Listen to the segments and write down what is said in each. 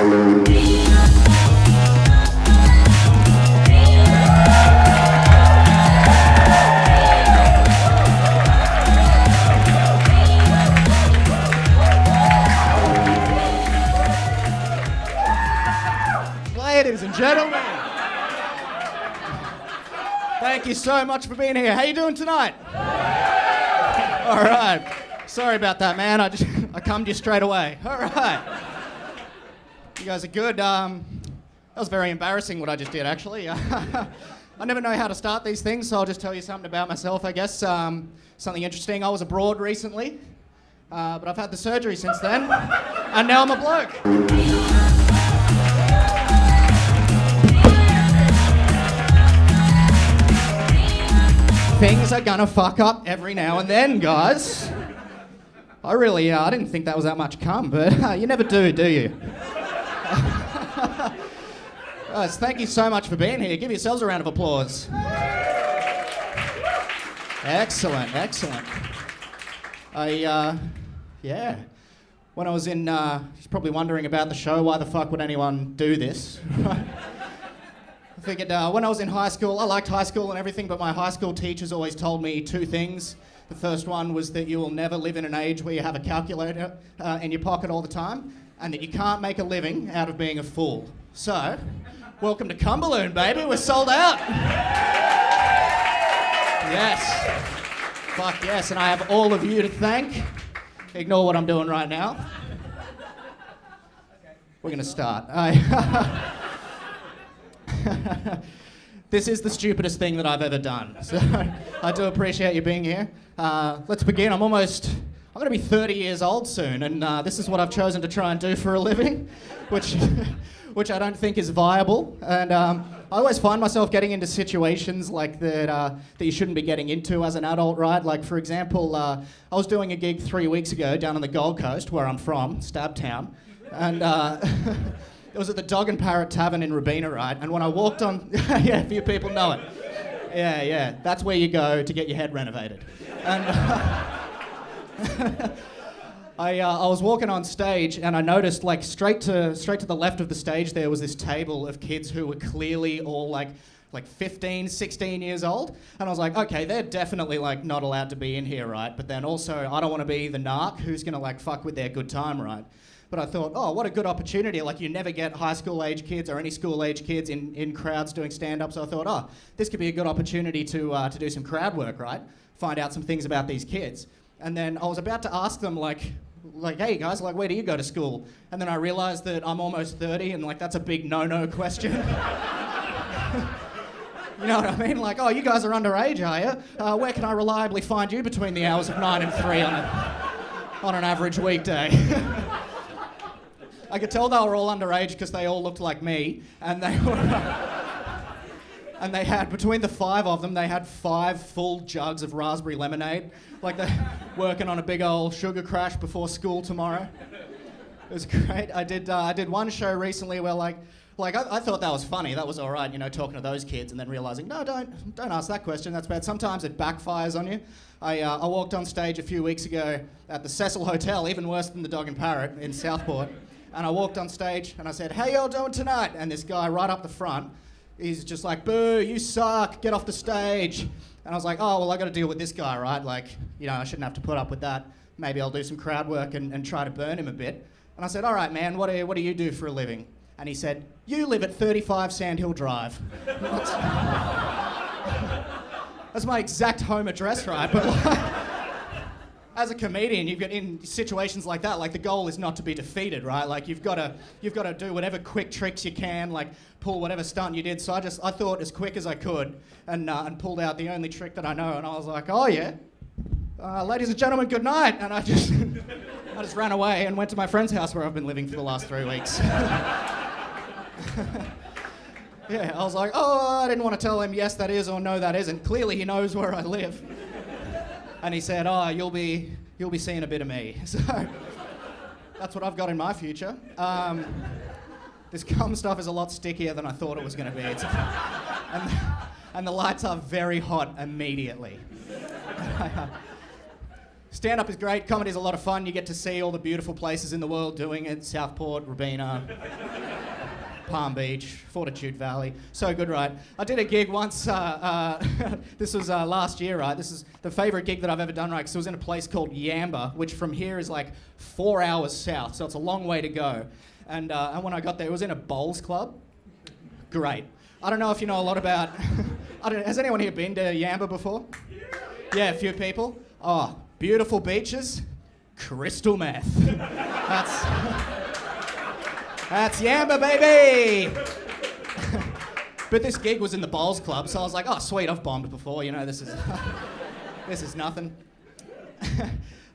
Ladies and gentlemen, thank you so much for being here. How you doing tonight? All right. Sorry about that, man. I cummed you straight away. All right. You guys are good. That was very embarrassing what I just did, actually. I never know how to start these things, so I'll just tell you something about myself, I guess. Something interesting. I was abroad recently, but I've had the surgery since then, and now I'm a bloke. Things are gonna fuck up every now and then, guys. I didn't think that was that much cum, but you never do you? Guys, thank you so much for being here. Give yourselves a round of applause. Excellent. When I was in, you're probably wondering about the show, why the fuck would anyone do this? I figured when I was in high school, I liked high school and everything, but my high school teachers always told me two things. The first one was that you will never live in an age where you have a calculator in your pocket all the time, and that you can't make a living out of being a fool. So, welcome to Cum Balloon, baby. We're sold out. Yes. Fuck yes, and I have all of you to thank. Ignore what I'm doing right now. We're gonna start. This is the stupidest thing that I've ever done. So I do appreciate you being here. Let's begin. I'm going to be 30 years old soon, and this is what I've chosen to try and do for a living, which I don't think is viable. And I always find myself getting into situations like that you shouldn't be getting into as an adult, right? Like, for example, I was doing a gig 3 weeks ago down on the Gold Coast, where I'm from, Stab Town, and it was at the Dog and Parrot Tavern in Robina, right? And when I walked on... yeah, a few people know it. Yeah. That's where you go to get your head renovated. And I was walking on stage and I noticed, like, straight to the left of the stage there was this table of kids who were clearly all, like 15, 16 years old. And I was like, okay, they're definitely, like, not allowed to be in here, right? But then also, I don't want to be the narc who's going to, like, fuck with their good time, right? But I thought, oh, what a good opportunity. Like, you never get high school age kids or any school age kids in crowds doing stand-up. So I thought, oh, this could be a good opportunity to do some crowd work, right? Find out some things about these kids. And then I was about to ask them, like, hey guys, like, where do you go to school? And then I realized that I'm almost 30 and, like, that's a big no-no question. You know what I mean? Like, oh, you guys are underage, are you? Where can I reliably find you between the hours of 9 and 3 on an average weekday? I could tell they were all underage because they all looked like me, and they had, between the 5 of them, they had 5 full jugs of raspberry lemonade, like they're working on a big old sugar crash before school tomorrow. It was great. I did one show recently where I thought that was funny. That was all right, you know, talking to those kids, and then realizing, no, don't ask that question. That's bad. Sometimes it backfires on you. I walked on stage a few weeks ago at the Cecil Hotel, even worse than the Dog and Parrot in Southport. And I walked on stage and I said, how y'all doing tonight? And this guy right up the front, he's just like, boo, you suck, get off the stage. And I was like, oh, well, I got to deal with this guy, right? Like, you know, I shouldn't have to put up with that. Maybe I'll do some crowd work and try to burn him a bit. And I said, all right, man, what do you do for a living? And he said, you live at 35 Sandhill Drive. That's my exact home address, right? But as a comedian, you've got in situations like that, like, the goal is not to be defeated, right? Like, you've got to do whatever quick tricks you can, like pull whatever stunt you did. So I thought as quick as I could and pulled out the only trick that I know, and I was like, oh yeah, ladies and gentlemen, good night. And I just ran away and went to my friend's house where I've been living for the last 3 weeks. Yeah, I was like, oh, I didn't want to tell him yes that is or no that isn't. Clearly he knows where I live. And he said, oh, you'll be seeing a bit of me. So that's what I've got in my future. This cum stuff is a lot stickier than I thought it was going to be. And the lights are very hot immediately. Stand-up is great. Comedy is a lot of fun. You get to see all the beautiful places in the world doing it. Southport, Robina, Palm Beach, Fortitude Valley. So good, right? I did a gig once, this was last year, right? This is the favourite gig that I've ever done, right? Because it was in a place called Yamba, which from here is like 4 hours south, so it's a long way to go. And when I got there, it was in a bowls club. Great. I don't know if you know a lot about... has anyone here been to Yamba before? Yeah, a few people. Oh, beautiful beaches, crystal meth. That's Yamba, baby! But this gig was in the bowls club, so I was like, oh, sweet, I've bombed before, you know, this is this is nothing.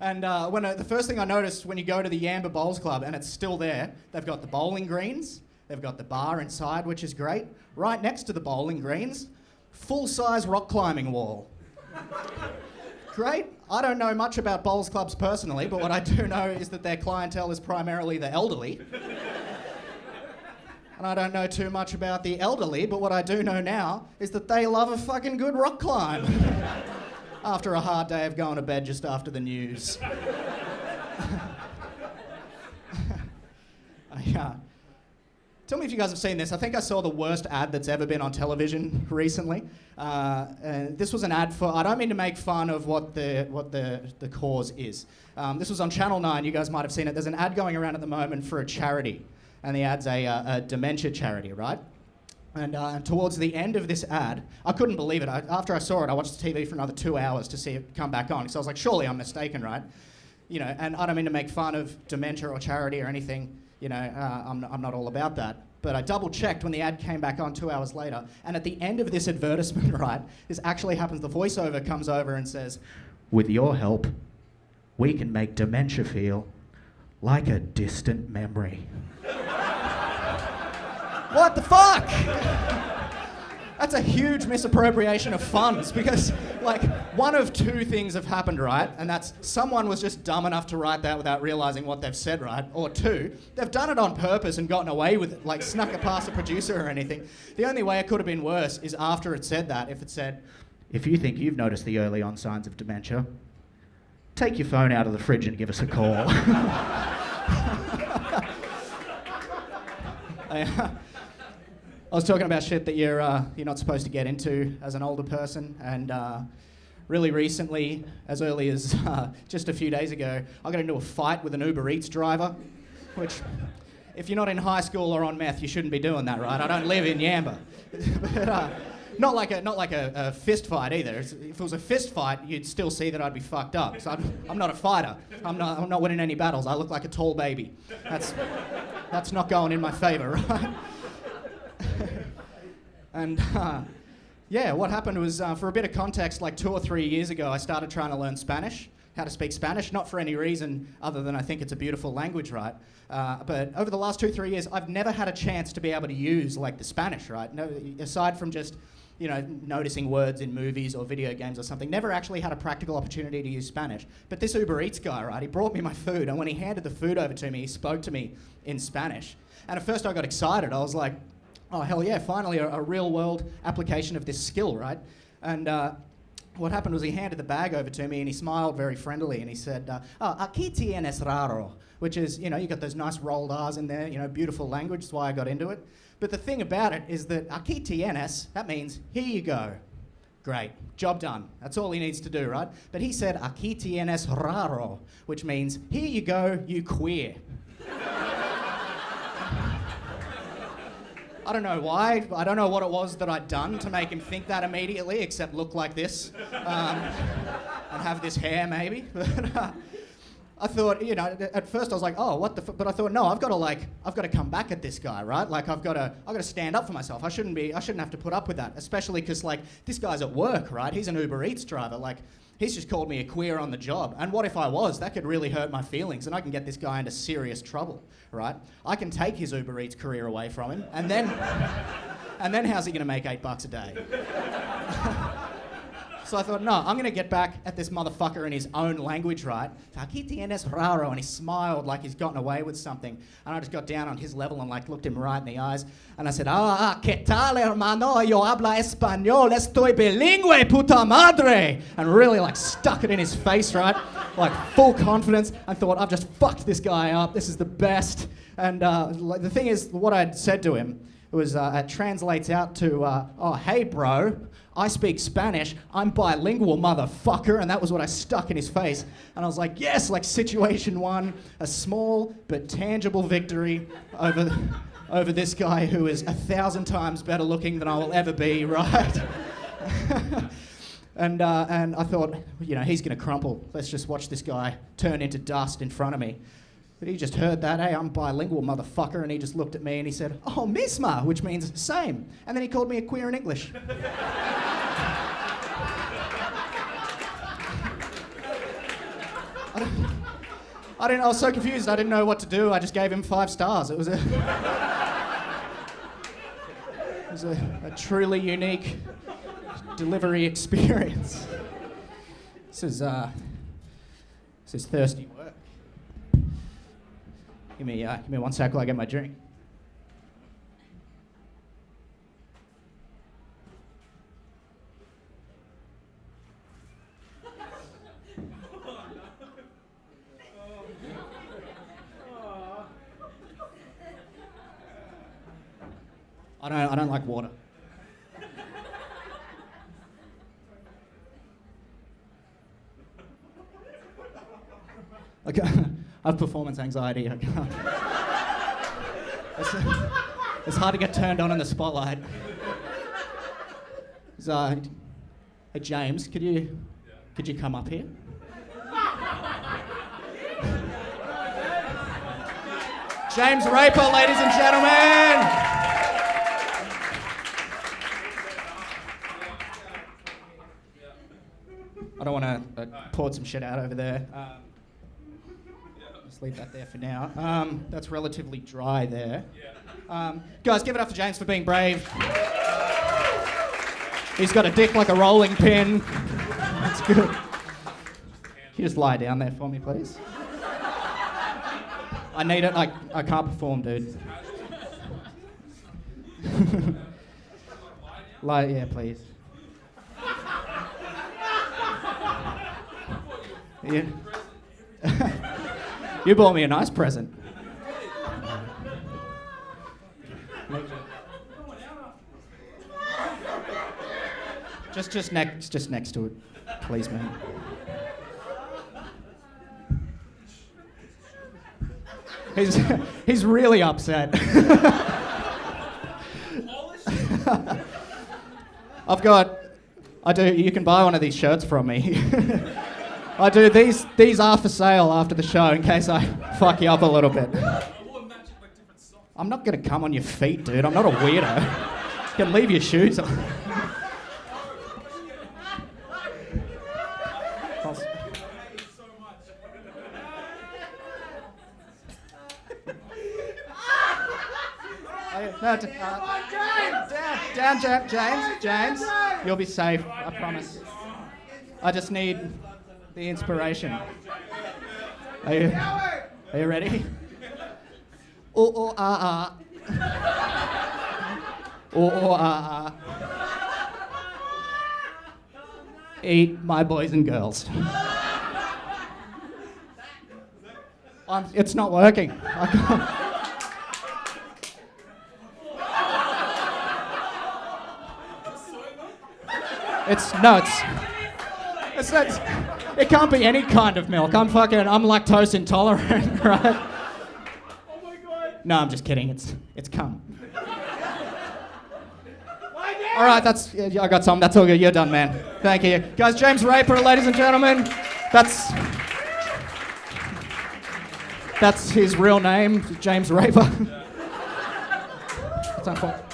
And the first thing I noticed when you go to the Yamba Bowls Club, and it's still there, they've got the bowling greens, they've got the bar inside, which is great. Right next to the bowling greens, full-size rock climbing wall. Great. I don't know much about bowls clubs personally, but what I do know is that their clientele is primarily the elderly. And I don't know too much about the elderly, but what I do know now is that they love a fucking good rock climb. After a hard day of going to bed just after the news. Tell me if you guys have seen this. I think I saw the worst ad that's ever been on television recently. This was an ad for... I don't mean to make fun of what the cause is. This was on Channel 9. You guys might have seen it. There's an ad going around at the moment for a charity. And the ad's a dementia charity, right? And towards the end of this ad, I couldn't believe it. After I saw it, I watched the TV for another 2 hours to see it come back on. So I was like, surely I'm mistaken, right? You know, and I don't mean to make fun of dementia or charity or anything. You know, I'm not all about that. But I double-checked when the ad came back on 2 hours later. And at the end of this advertisement, right, this actually happens. The voiceover comes over and says, "With your help, we can make dementia feel like a distant memory." What the fuck? That's a huge misappropriation of funds because, like, one of two things have happened, right? And that's someone was just dumb enough to write that without realising what they've said, right? Or two, they've done it on purpose and gotten away with it, like snuck it past a producer or anything. The only way it could have been worse is after it said that, if it said, "If you think you've noticed the early on signs of dementia, take your phone out of the fridge and give us a call." I was talking about shit that you're not supposed to get into as an older person, and really recently, as early as just a few days ago, I got into a fight with an Uber Eats driver, which, if you're not in high school or on meth, you shouldn't be doing that, right? I don't live in Yamba. But, not like a fist fight either. If it was a fist fight, you'd still see that I'd be fucked up. So I'm not a fighter. I'm not winning any battles. I look like a tall baby. That's not going in my favour, right? And what happened was, for a bit of context, like 2 or 3 years ago, I started trying to learn Spanish, how to speak Spanish, not for any reason other than I think it's a beautiful language, right? But over the last 2-3 years, I've never had a chance to be able to use, like, the Spanish, right? No, aside from just, you know, noticing words in movies or video games or something, never actually had a practical opportunity to use Spanish. But this Uber Eats guy, right, he brought me my food, and when he handed the food over to me, he spoke to me in Spanish. And at first I got excited. I was like, oh, hell yeah, finally a real-world application of this skill, right? And what happened was he handed the bag over to me and he smiled very friendly and he said, "Aquí tienes raro," which is, you know, you got those nice rolled R's in there, you know, beautiful language, that's why I got into it. But the thing about it is that aquí tienes, that means, here you go. Great, job done. That's all he needs to do, right? But he said, "Aquí tienes raro," which means, here you go, you queer. I don't know why. I don't know what it was that I'd done to make him think that immediately, except look like this and have this hair, maybe. But I thought, you know, at first I was like, oh, what the? But I thought, no, I've got to come back at this guy, right? Like I've got to stand up for myself. I shouldn't have to put up with that, especially because like this guy's at work, right? He's an Uber Eats driver, like. He's just called me a queer on the job. And what if I was? That could really hurt my feelings and I can get this guy into serious trouble, right? I can take his Uber Eats career away from him and then how's he going to make $8 a day? So I thought, no, I'm going to get back at this motherfucker in his own language, right? Aquí tienes raro. And he smiled like he's gotten away with something. And I just got down on his level and like looked him right in the eyes. And I said, ¿qué tal, hermano? Yo habla español. Estoy bilingüe, puta madre. And really like stuck it in his face, right? Like full confidence. And thought, I've just fucked this guy up. This is the best. And like, the thing is, what I'd said to him was, it translates out to, oh, hey, bro. I speak Spanish, I'm bilingual, motherfucker, and that was what I stuck in his face. And I was like, yes, like situation one, a small but tangible victory over this guy who is 1,000 times better looking than I will ever be, right? and I thought, you know, he's gonna crumple. Let's just watch this guy turn into dust in front of me. But he just heard that, hey, I'm bilingual, motherfucker, and he just looked at me and he said, oh, misma, which means same. And then he called me a queer in English. I was so confused, I didn't know what to do. I just gave him 5 stars. It was a truly unique delivery experience. This is thirsty work. Give me 1 sec while I get my drink. I don't like water. Okay. I have performance anxiety. I can't. It's hard to get turned on in the spotlight. Hey James, could you come up here? James Raper, ladies and gentlemen. I don't want to pour some shit out over there. Just leave that there for now. That's relatively dry there. Guys, give it up for James for being brave. He's got a dick like a rolling pin. That's good. Can you just lie down there for me, please? I need it. I can't perform, dude. Yeah, please. Yeah. You bought me a nice present. Just next to it, please, man. He's really upset. You can buy one of these shirts from me. I do. These are for sale after the show in case I fuck you up a little bit. I'm not gonna come on your feet, dude. I'm not a weirdo. You can leave your shoes on. Down, James. You'll be safe. I promise. I just need the inspiration. Are you ready? Oh, ah. Oh, ah. Eat my boys and girls. It's not working. I can't. It can't be any kind of milk. I'm lactose intolerant, right? Oh my God. No, I'm just kidding. It's cum. All right, I got some. That's all good. You're done, man. Thank you. Guys, James Raper, ladies and gentlemen. That's his real name, James Raper. That's unfortunate.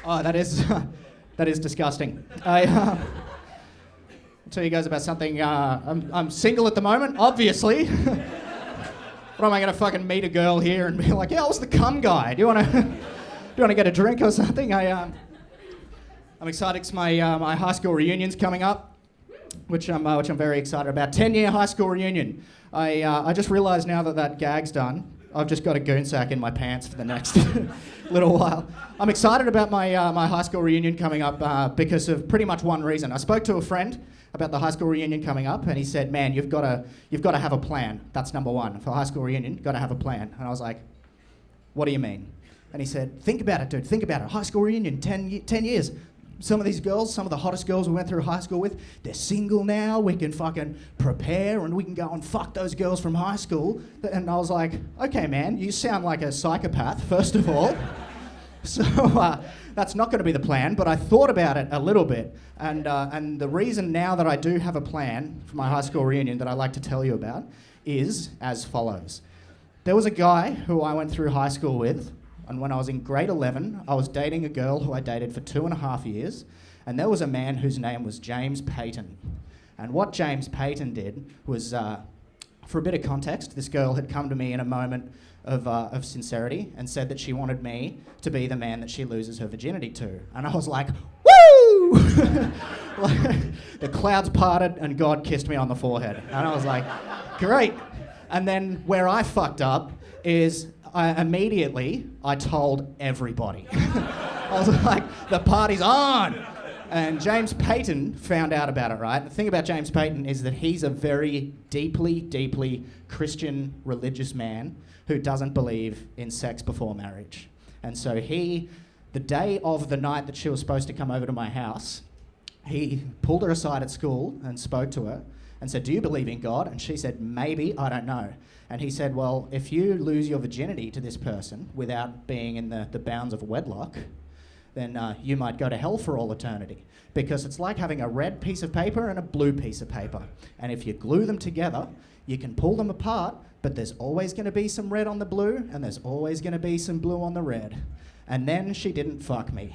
Oh, that is disgusting. I'll tell you guys about something. I'm single at the moment, obviously. What am I gonna fucking meet a girl here and be like, yeah, I was the cum guy. Do you wanna get a drink or something? I'm excited because my high school reunion's coming up, which I'm very excited about. 10-year high school reunion. I just realised now that gag's done, I've just got a goon sack in my pants for the next little while. I'm excited about my high school reunion coming up because of pretty much one reason. I spoke to a friend about the high school reunion coming up, and he said, "Man, you've got to have a plan. That's number one for high school reunion. You've got to have a plan." And I was like, "What do you mean?" And he said, "Think about it, dude. Think about it. High school reunion, 10 years. Some of these girls, some of the hottest girls we went through high school with, they're single now. We can fucking prepare and we can go and fuck those girls from high school." And I was like, "Okay, man, you sound like a psychopath, first of all." So that's not going to be the plan, but I thought about it a little bit. And the reason now that I do have a plan for my high school reunion that I'd like to tell you about is as follows. There was a guy who I went through high school with, and when I was in grade 11, I was dating a girl who I dated for 2.5 years, and there was a man whose name was James Payton. And what James Payton did was, for a bit of context, this girl had come to me in a moment of sincerity and said that she wanted me to be the man that she loses her virginity to. And I was like, woo! Like, the clouds parted and God kissed me on the forehead. And I was like, great. And then where I fucked up is immediately I told everybody. I was like, the party's on! And James Payton found out about it, right? The thing about James Payton is that he's a very deeply, deeply Christian religious man who doesn't believe in sex before marriage. And so the day of the night that she was supposed to come over to my house, he pulled her aside at school and spoke to her and said, "Do you believe in God?" And she said, "Maybe, I don't know." And he said, "Well, if you lose your virginity to this person without being in the bounds of wedlock, then you might go to hell for all eternity. Because it's like having a red piece of paper and a blue piece of paper. And if you glue them together, you can pull them apart, but there's always going to be some red on the blue, and there's always going to be some blue on the red." And then she didn't fuck me.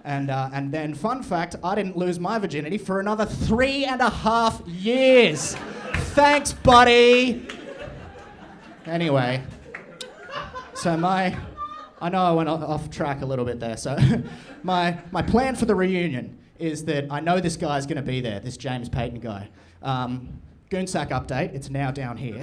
And then, fun fact, I didn't lose my virginity for another 3.5 years. Thanks, buddy. Anyway, so I know I went off track a little bit there. So my plan for the reunion is that I know this guy's going to be there, this James Payton guy. Goonsack update, it's now down here.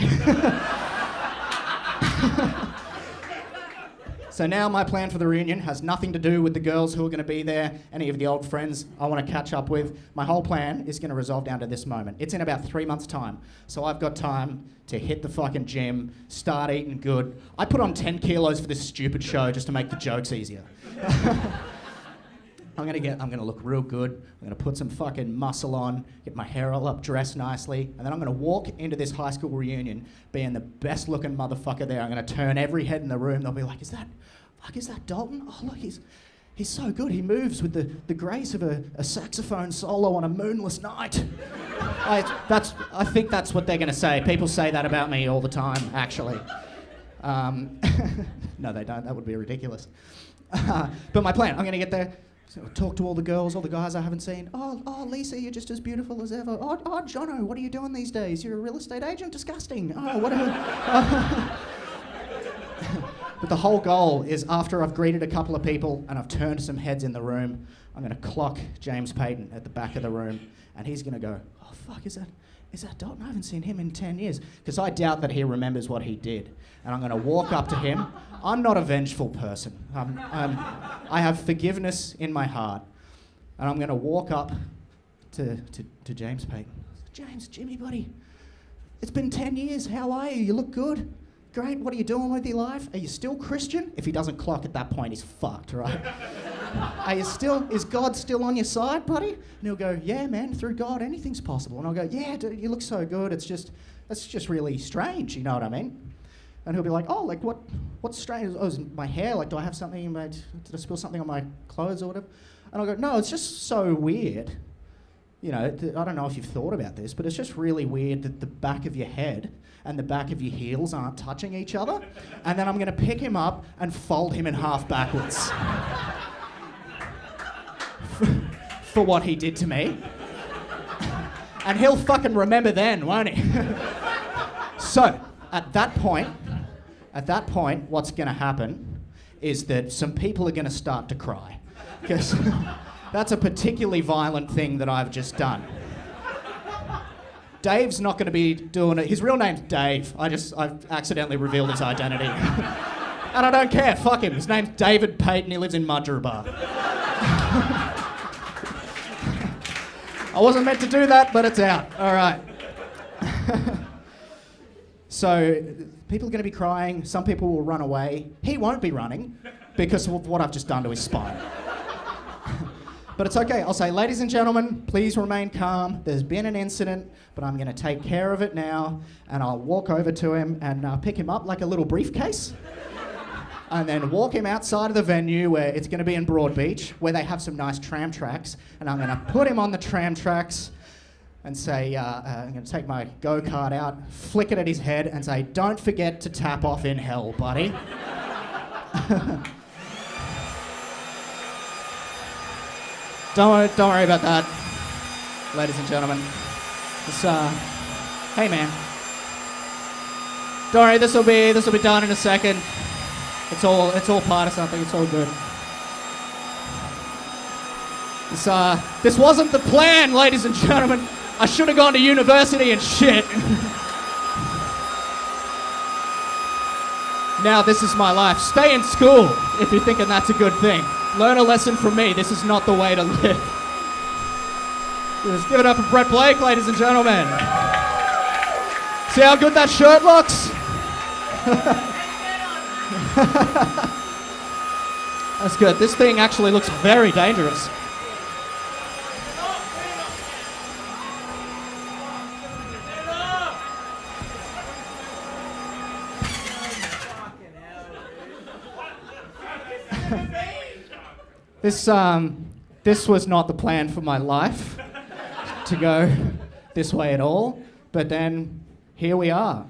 So now my plan for the reunion has nothing to do with the girls who are going to be there, any of the old friends I want to catch up with. My whole plan is going to resolve down to this moment. It's in about 3 months' time. So I've got time to hit the fucking gym, start eating good. I put on 10 kilos for this stupid show just to make the jokes easier. I'm gonna look real good. I'm gonna put some fucking muscle on, get my hair all up, dress nicely, and then I'm gonna walk into this high school reunion being the best looking motherfucker there. I'm gonna turn every head in the room. They'll be like, is that Dalton? Oh look, he's so good. He moves with the grace of a saxophone solo on a moonless night. I think that's what they're gonna say. People say that about me all the time, actually. No, they don't. That would be ridiculous. But my plan, I'm gonna get there. So talk to all the girls, all the guys I haven't seen. Oh, Lisa, you're just as beautiful as ever. Oh, Jono, what are you doing these days? You're a real estate agent? Disgusting. Oh, whatever. But the whole goal is after I've greeted a couple of people and I've turned some heads in the room, I'm going to clock James Payton at the back of the room, and he's going to go, "Oh, fuck, is that Dalton? I haven't seen him in 10 years. Because I doubt that he remembers what he did. And I'm going to walk up to him. I'm not a vengeful person. I have forgiveness in my heart. And I'm going to walk up to James Payton. "James, Jimmy, buddy, it's been 10 years. How are you? You look good. Great. What are you doing with your life? Are you still Christian?" If he doesn't clock at that point, he's fucked, right? Is God still on your side, buddy? And he'll go, "Yeah, man, through God, anything's possible." And I'll go, "Yeah, dude, you look so good. That's just really strange, you know what I mean?" And he'll be like, "Oh, like what's strange? Oh, is my hair, like, do I have something, did I spill something on my clothes or whatever?" And I'll go, "No, it's just so weird. You know, I don't know if you've thought about this, but it's just really weird that the back of your head and the back of your heels aren't touching each other." And then I'm going to pick him up and fold him in half backwards. For what he did to me. And he'll fucking remember then, won't he? So, at that point, what's going to happen is that some people are going to start to cry. Because that's a particularly violent thing that I've just done. Dave's not going to be doing it. His real name's Dave. I've accidentally revealed his identity. And I don't care, fuck him. His name's David Payton, he lives in Mudgeeraba. I wasn't meant to do that, but it's out. All right. So, people are going to be crying. Some people will run away. He won't be running because of what I've just done to his spine. But it's okay. I'll say, ladies and gentlemen, please remain calm. There's been an incident, but I'm going to take care of it now. And I'll walk over to him and pick him up like a little briefcase. And then walk him outside of the venue where it's going to be in Broadbeach, where they have some nice tram tracks. And I'm going to put him on the tram tracks and say, I'm going to take my go-kart out, flick it at his head and say, don't forget to tap off in hell, buddy. Don't worry about that, ladies and gentlemen. Just, hey man. Don't worry, this will be done in a second. It's all part of something. It's all good. This wasn't the plan, ladies and gentlemen. I should have gone to university and shit. Now this is my life. Stay in school if you're thinking that's a good thing. Learn a lesson from me. This is not the way to live. Just give it up for Brett Blake, ladies and gentlemen. See how good that shirt looks? That's good. This thing actually looks very dangerous. This was not the plan for my life to go this way at all, but then here we are.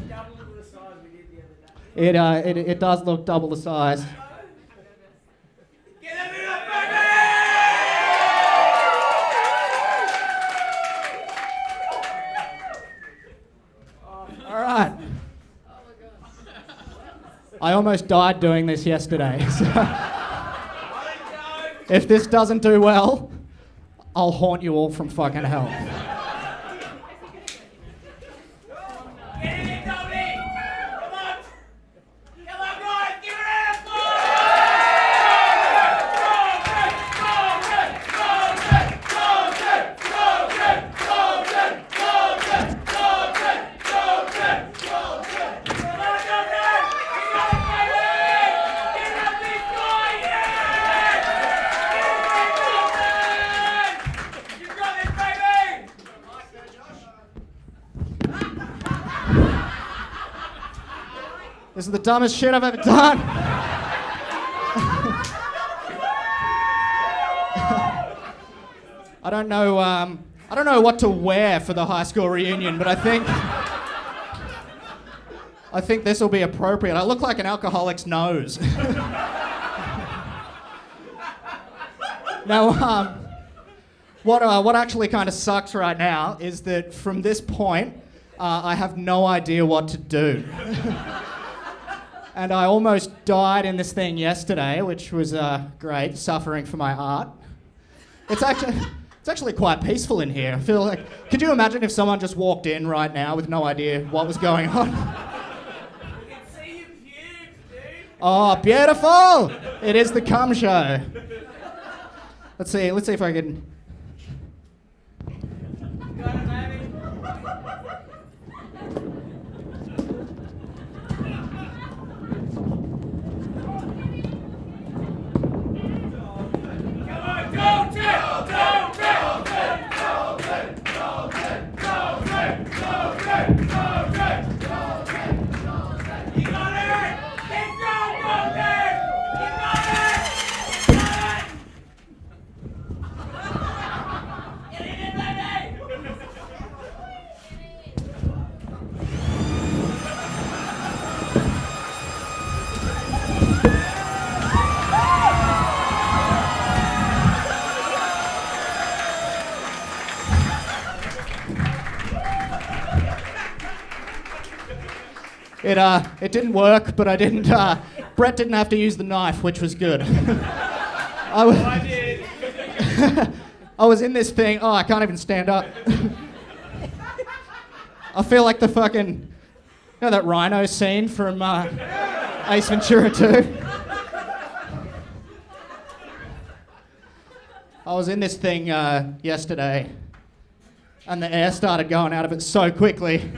Double the size we did the other day. It does look double the size. Get it up, baby! All right. I almost died doing this yesterday. So if this doesn't do well, I'll haunt you all from fucking hell. Get in, Tony! Come on! Come on, guys! Give it up! This is the dumbest shit I've ever done. I don't know what to wear for the high school reunion, but I think this will be appropriate. I look like an alcoholic's nose. Now, what actually kind of sucks right now is that from this point, I have no idea what to do. And I almost died in this thing yesterday, which was great, suffering for my art. It's actually quite peaceful in here. I feel like, could you imagine if someone just walked in right now with no idea what was going on? We can see your pubes, dude. Oh, beautiful! It is the cum show. Let's see if I can. Got it, baby. It didn't work, but I didn't Brett didn't have to use the knife, which was good. I did. I was in this thing. Oh, I can't even stand up. I feel like the fucking, you know that rhino scene from Ace Ventura 2? I was in this thing yesterday, and the air started going out of it so quickly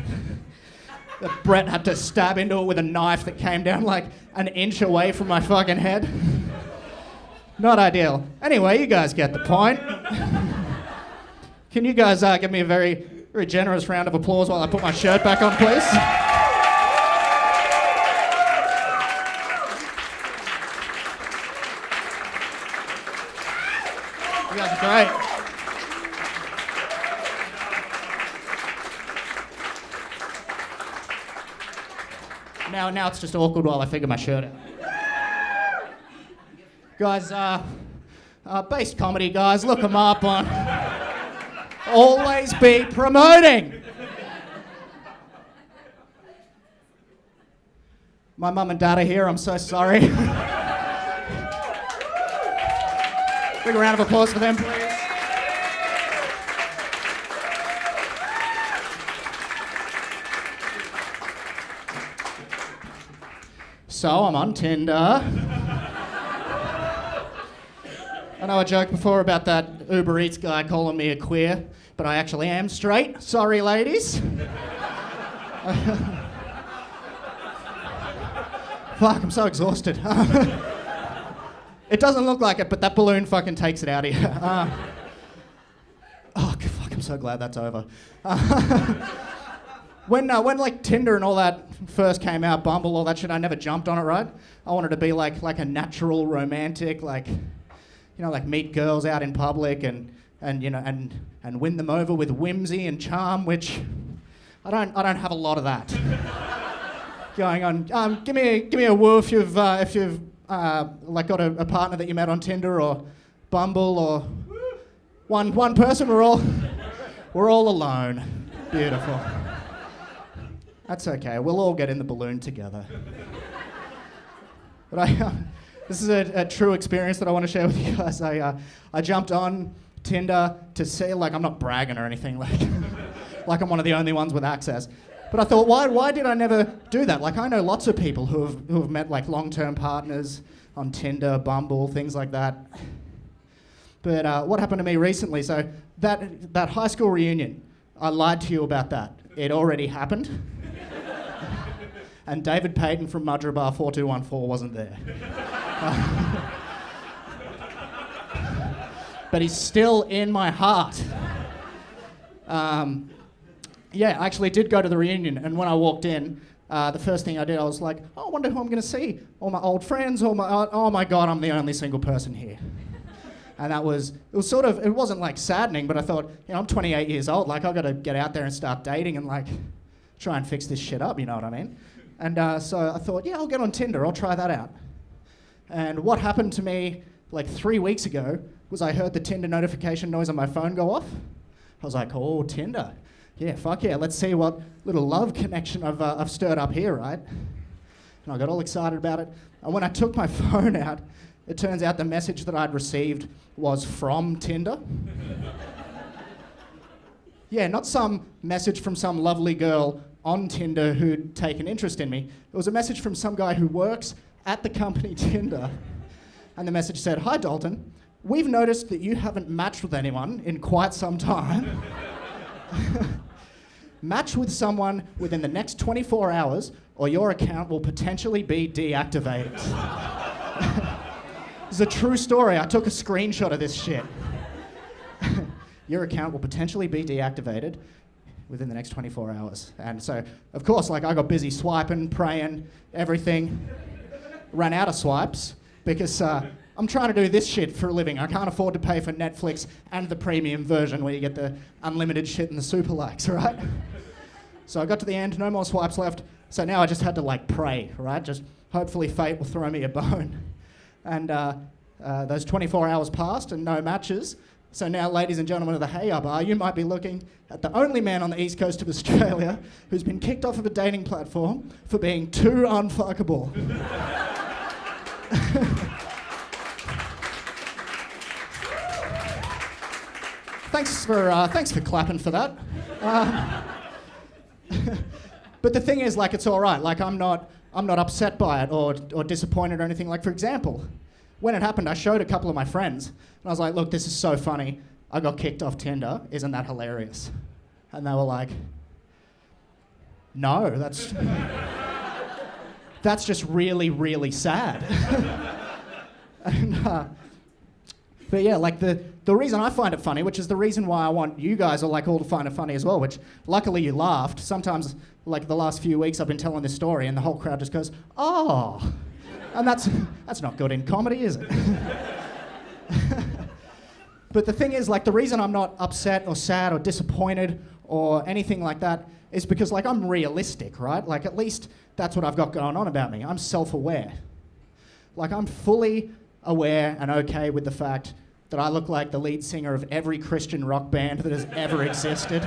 that Brett had to stab into it with a knife that came down like an inch away from my fucking head. Not ideal. Anyway, you guys get the point. Can you guys give me a very, very generous round of applause while I put my shirt back on, please? You guys are great. Now it's just awkward while I figure my shirt out. Guys, based comedy guys, look them up on Always Be Promoting. My mum and dad are here, I'm so sorry. Big round of applause for them, please. So I'm on Tinder. I know I joked before about that Uber Eats guy calling me a queer, but I actually am straight. Sorry, ladies. Fuck, I'm so exhausted. It doesn't look like it, but that balloon fucking takes it out of you. Fuck, I'm so glad that's over. When like Tinder and all that first came out, Bumble, all that shit, I never jumped on it, right? I wanted to be like a natural romantic, like, you know, like meet girls out in public and you know and win them over with whimsy and charm, which I don't have a lot of that going on. Give me a woo if you've like got a partner that you met on Tinder or Bumble or one person. We're all alone. Beautiful. That's okay. We'll all get in the balloon together. But this is a true experience that I want to share with you guys. I jumped on Tinder to see, like, I'm not bragging or anything, like I'm one of the only ones with access. But I thought, why did I never do that? Like, I know lots of people who have met like long-term partners on Tinder, Bumble, things like that. But what happened to me recently? So that high school reunion, I lied to you about that. It already happened. And David Payton from Mudgeerbar 4214 wasn't there. But he's still in my heart. Yeah, I actually did go to the reunion, and when I walked in, the first thing I did, I was like, oh, I wonder who I'm going to see. All my old friends, oh my God, I'm the only single person here. And it wasn't like saddening, but I thought, you know, I'm 28 years old, like I've got to get out there and start dating and like try and fix this shit up, you know what I mean? And so I thought, yeah, I'll get on Tinder, I'll try that out. And what happened to me like 3 weeks ago was I heard the Tinder notification noise on my phone go off. I was like, oh, Tinder. Yeah, fuck yeah, let's see what little love connection I've stirred up here, right? And I got all excited about it. And when I took my phone out, it turns out the message that I'd received was from Tinder. Yeah, not some message from some lovely girl on Tinder who'd taken interest in me. It was a message from some guy who works at the company Tinder. And the message said, hi Dalton, we've noticed that you haven't matched with anyone in quite some time. Match with someone within the next 24 hours or your account will potentially be deactivated. It's a true story. I took a screenshot of this shit. Your account will potentially be deactivated within the next 24 hours. And so, of course, like I got busy swiping, praying, everything. Ran out of swipes because I'm trying to do this shit for a living. I can't afford to pay for Netflix and the premium version where you get the unlimited shit and the super likes, right? So I got to the end, no more swipes left. So now I just had to like pray, right? Just hopefully fate will throw me a bone. And those 24 hours passed and no matches. So now, ladies and gentlemen of the Heya bar, you might be looking at the only man on the east coast of Australia who's been kicked off of a dating platform for being too unfuckable. Thanks for clapping for that. But the thing is, like, it's all right. Like, I'm not upset by it or disappointed or anything. Like, for example, when it happened, I showed a couple of my friends, and I was like, look, this is so funny. I got kicked off Tinder. Isn't that hilarious? And they were like, no, that's just really, really sad. But yeah, like the reason I find it funny, which is the reason why I want you guys all to find it funny as well, which luckily you laughed. Sometimes, like the last few weeks I've been telling this story and the whole crowd just goes, oh. And that's not good in comedy, is it? But the thing is, like, the reason I'm not upset or sad or disappointed or anything like that is because, like, I'm realistic, right? Like, at least that's what I've got going on about me. I'm self-aware. Like, I'm fully aware and okay with the fact that I look like the lead singer of every Christian rock band that has ever existed.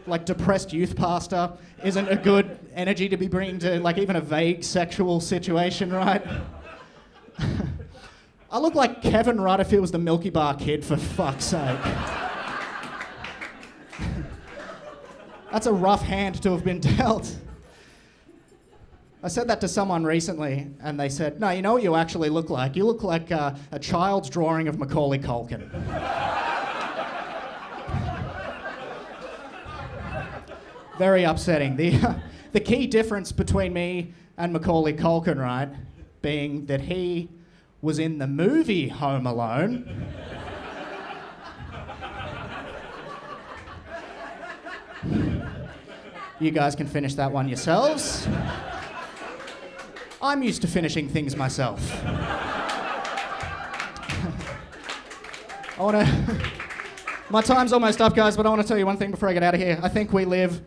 Like, depressed youth pastor isn't a good energy to be bringing to, like, even a vague sexual situation, right? I look like Kevin Rudd if he was the Milky Bar Kid, for fuck's sake. That's a rough hand to have been dealt. I said that to someone recently, and they said, no, you know what you actually look like? You look like a child's drawing of Macaulay Culkin. Very upsetting. The key difference between me and Macaulay Culkin, right, being that he was in the movie Home Alone. You guys can finish that one yourselves. I'm used to finishing things myself. My time's almost up, guys, but I want to tell you one thing before I get out of here. I think we live,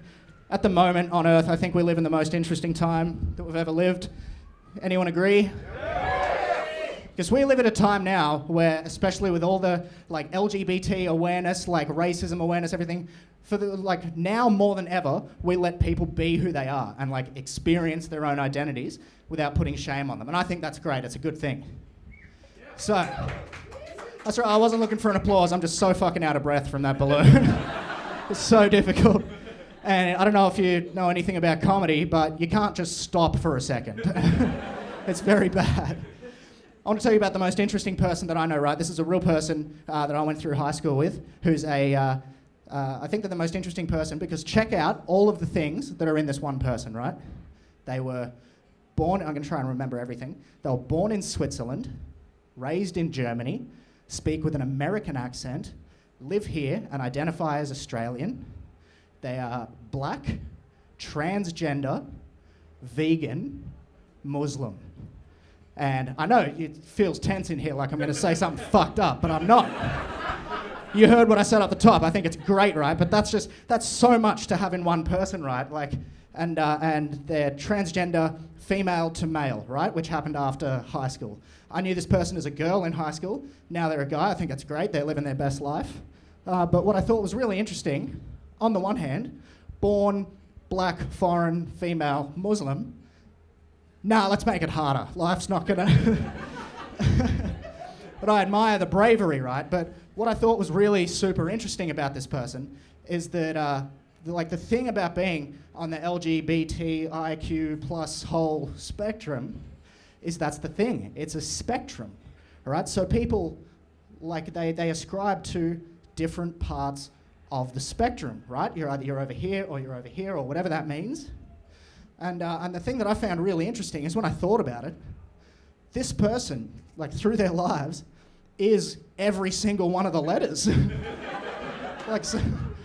at the moment on Earth, I think we live in the most interesting time that we've ever lived. Anyone agree? Because we live at a time now where, especially with all the like LGBT awareness, like racism awareness, everything, now more than ever, we let people be who they are and like experience their own identities without putting shame on them. And I think that's great. It's a good thing. So, that's right. I wasn't looking for an applause. I'm just so fucking out of breath from that balloon. It's so difficult. And I don't know if you know anything about comedy, but you can't just stop for a second. It's very bad. I want to tell you about the most interesting person that I know, right? This is a real person that I went through high school with, who's I think they're the most interesting person because check out all of the things that are in this one person, right? They were born, I'm going to try and remember everything. They were born in Switzerland, raised in Germany, speak with an American accent, live here and identify as Australian. They are black, transgender, vegan, Muslim. And I know it feels tense in here like I'm going to say something fucked up, but I'm not. You heard what I said at the top. I think it's great, right? But that's so much to have in one person, right? Like, and they're transgender, female to male, right? Which happened after high school. I knew this person as a girl in high school. Now they're a guy. I think that's great. They're living their best life. But what I thought was really interesting, on the one hand, born black, foreign, female, Muslim. Nah, let's make it harder. Life's not gonna... But I admire the bravery, right? But what I thought was really super interesting about this person is that, the thing about being on the LGBTIQ plus whole spectrum is that's the thing. It's a spectrum, right? So people, they ascribe to different parts of the spectrum, right? You're over here or whatever that means. And the thing that I found really interesting is when I thought about it, this person, through their lives, is every single one of the letters.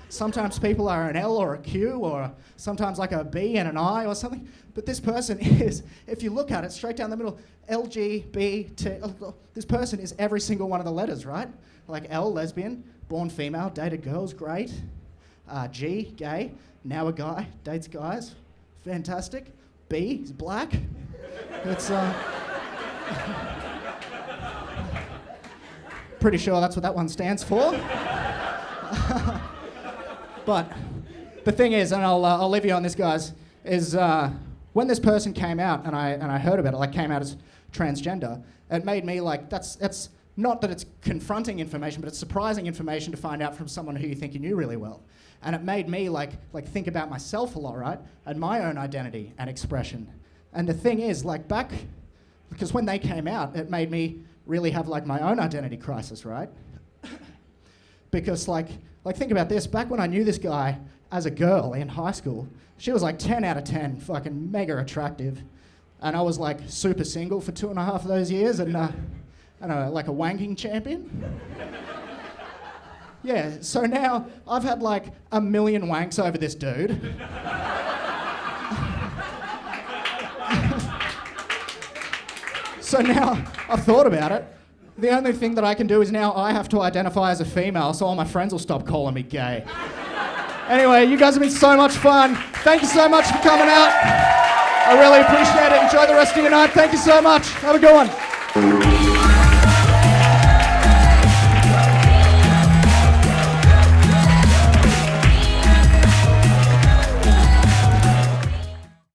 Sometimes people are an L or a Q or sometimes like a B and an I or something. But this person is, if you look at it straight down the middle, LGBT, this person is every single one of the letters, right? Like L, lesbian, born female, dated girls, great. G, gay, now a guy, dates guys. Fantastic. B is black. It's pretty sure that's what that one stands for. But the thing is, and I'll leave you on this, guys, is when this person came out and I heard about it, like came out as transgender, it made me like, it's not that it's confronting information, but it's surprising information to find out from someone who you think you knew really well. And it made me like think about myself a lot, right? And my own identity and expression. And the thing is, like because when they came out, it made me really have like my own identity crisis, right? Because like think about this, back when I knew this guy as a girl in high school, she was like 10 out of 10, fucking mega attractive. And I was like super single for 2.5 of those years and I don't know, like a wanking champion. Yeah, so now I've had like 1 million wanks over this dude. So now I've thought about it. The only thing that I can do is now I have to identify as a female so all my friends will stop calling me gay. Anyway, you guys have been so much fun. Thank you so much for coming out. I really appreciate it. Enjoy the rest of your night. Thank you so much. Have a good one.